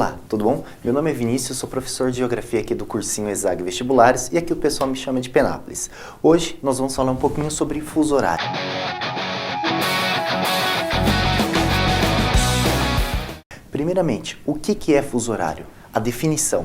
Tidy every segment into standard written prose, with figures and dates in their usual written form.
Olá, tudo bom? Meu nome é Vinícius, sou professor de Geografia aqui do cursinho ESAG Vestibulares e aqui o pessoal me chama de Penápolis. Hoje nós vamos falar um pouquinho sobre fuso horário. Primeiramente, o que é fuso horário? A definição.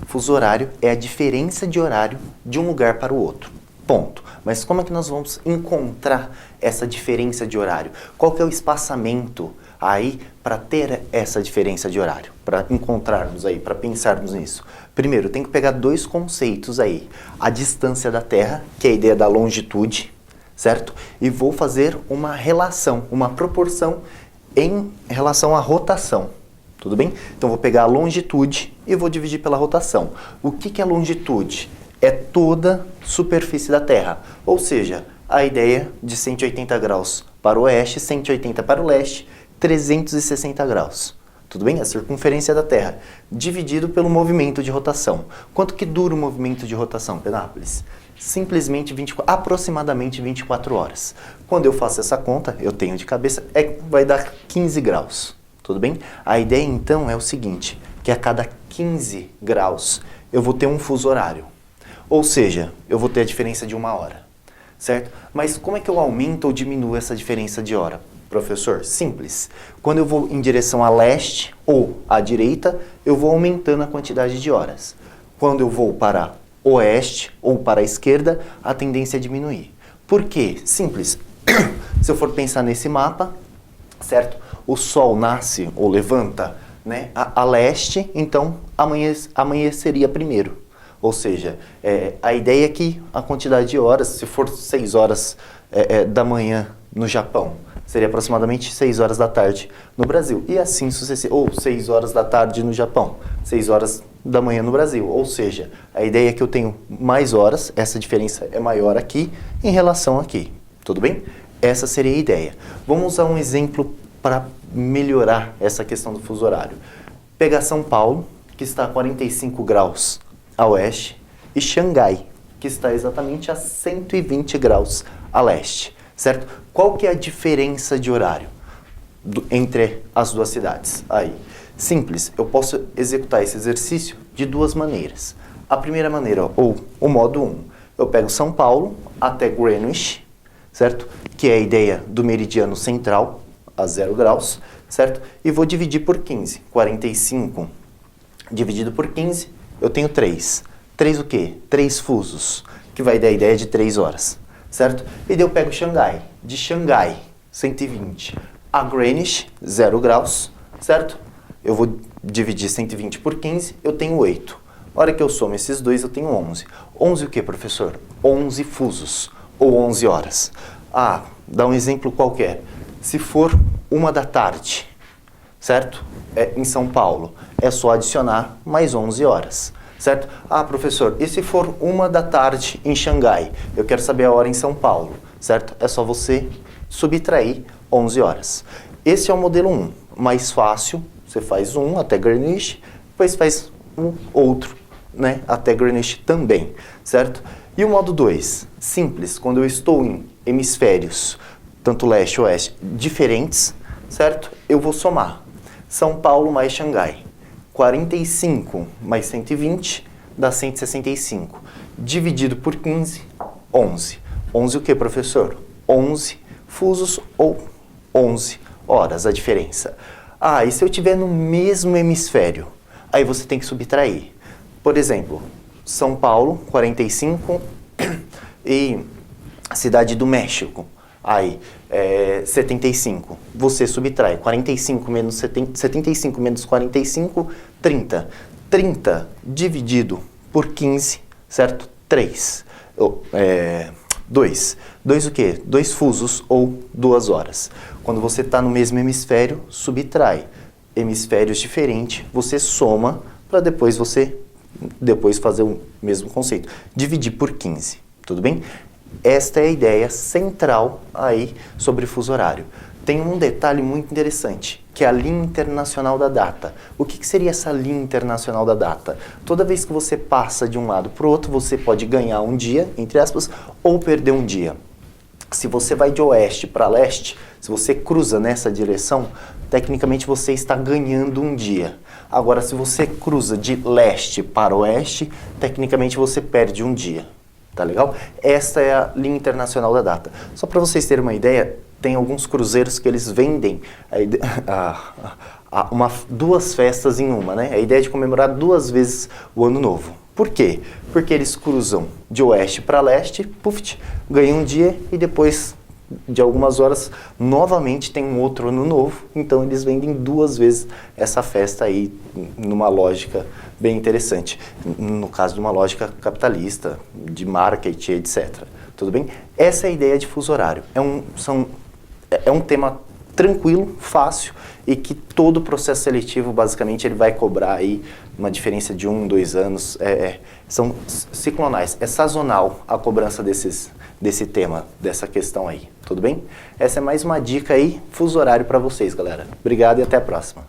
Fuso horário é a diferença de horário de um lugar para o outro. Ponto. Mas como é que nós vamos encontrar essa diferença de horário? Qual que é o espaçamento aí para ter essa diferença de horário? Para encontrarmos aí, para pensarmos nisso. Primeiro, tem que pegar dois conceitos aí. A distância da Terra, que é a ideia da longitude, certo? E vou fazer uma relação, uma proporção em relação à rotação. Tudo bem? Então, vou pegar a longitude e vou dividir pela rotação. O que é a longitude? É toda a superfície da Terra. Ou seja, a ideia de 180 graus para o oeste, 180 para o leste, 360 graus. Tudo bem? A circunferência da Terra, dividido pelo movimento de rotação. Quanto que dura o movimento de rotação, Penápolis? Simplesmente aproximadamente 24 horas. Quando eu faço essa conta, eu tenho de cabeça, vai dar 15 graus. Tudo bem? A ideia então é o seguinte, que a cada 15 graus eu vou ter um fuso horário. Ou seja, eu vou ter a diferença de 1 hora, certo? Mas como é que eu aumento ou diminuo essa diferença de hora? Professor, simples. Quando eu vou em direção a leste ou à direita, eu vou aumentando a quantidade de horas. Quando eu vou para oeste ou para a esquerda, a tendência é diminuir. Por quê? Simples. Se eu for pensar nesse mapa, certo? O Sol nasce ou levanta, né, a leste, então amanheceria primeiro. Ou seja, a ideia é que a quantidade de horas, se for 6 horas da manhã no Japão, seria aproximadamente 6 horas da tarde no Brasil. E assim sucessivamente, ou 6 horas da tarde no Japão, 6 horas da manhã no Brasil. Ou seja, a ideia é que eu tenho mais horas, essa diferença é maior aqui em relação aqui. Tudo bem? Essa seria a ideia. Vamos usar um exemplo para melhorar essa questão do fuso horário. Pegar São Paulo, que está a 45 graus a oeste, e Xangai, que está exatamente a 120 graus a leste, certo? Qual que é a diferença de horário entre as duas cidades? Aí, simples, eu posso executar esse exercício de duas maneiras. A primeira maneira, ou o modo 1, eu pego São Paulo até Greenwich, certo? Que é a ideia do meridiano central, a 0 graus, certo? E vou dividir por 15. 45 dividido por 15, eu tenho 3. 3 o quê? 3 fusos, que vai dar a ideia de 3 horas, certo? E daí eu pego Xangai. De Xangai, 120, a Greenwich, 0 graus, certo? Eu vou dividir 120 por 15, eu tenho 8. A hora que eu somo esses dois, eu tenho 11. 11 o quê, professor? 11 fusos, ou 11 horas. Ah, dá um exemplo qualquer. Se for 1 da tarde, certo? Em São Paulo, é só adicionar mais 11 horas, certo? Ah, professor, e se for 1 da tarde em Xangai? Eu quero saber a hora em São Paulo, certo? É só você subtrair 11 horas. Esse é o modelo 1, mais fácil, você faz um até Greenwich, depois faz um outro, né, até Greenwich também, certo? E o modo 2, simples, quando eu estou em hemisférios, tanto leste e oeste, diferentes, certo? Eu vou somar. São Paulo mais Xangai. 45 mais 120 dá 165. Dividido por 15, 11. 11 o que, professor? 11 fusos ou 11 horas, a diferença. Ah, e se eu estiver no mesmo hemisfério? Aí você tem que subtrair. Por exemplo, São Paulo, 45, e Cidade do México, aí, 75. Você subtrai 45 menos 75 menos 45, 30. 30 dividido por 15, certo? 3. 2. 2 o quê? 2 fusos ou 2 horas. Quando você está no mesmo hemisfério, subtrai. Hemisférios diferentes, você soma para depois fazer o mesmo conceito. Dividir por 15, tudo bem? Esta é a ideia central aí sobre fuso horário. Tem um detalhe muito interessante, que é a linha internacional da data. O que seria essa linha internacional da data? Toda vez que você passa de um lado para o outro, você pode ganhar um dia, entre aspas, ou perder um dia. Se você vai de oeste para leste, se você cruza nessa direção, tecnicamente você está ganhando um dia. Agora, se você cruza de leste para oeste, tecnicamente você perde um dia. Tá legal? Esta é a linha internacional da data. Só para vocês terem uma ideia, tem alguns cruzeiros que eles vendem duas festas em uma, né? A ideia de comemorar 2 vezes o Ano Novo. Por quê? Porque eles cruzam de oeste para leste, puf, ganham um dia e depois de algumas horas novamente tem um outro Ano Novo. Então eles vendem 2 vezes essa festa aí numa lógica bem interessante. No caso de uma lógica capitalista, de marketing, etc. Tudo bem? Essa é a ideia de fuso horário. É um tema tranquilo, fácil e que todo processo seletivo basicamente ele vai cobrar aí uma diferença de 1, 2 anos. São ciclonais, é sazonal a cobrança desse tema, dessa questão aí. Tudo bem? Essa é mais uma dica aí, fuso horário para vocês, galera. Obrigado e até a próxima.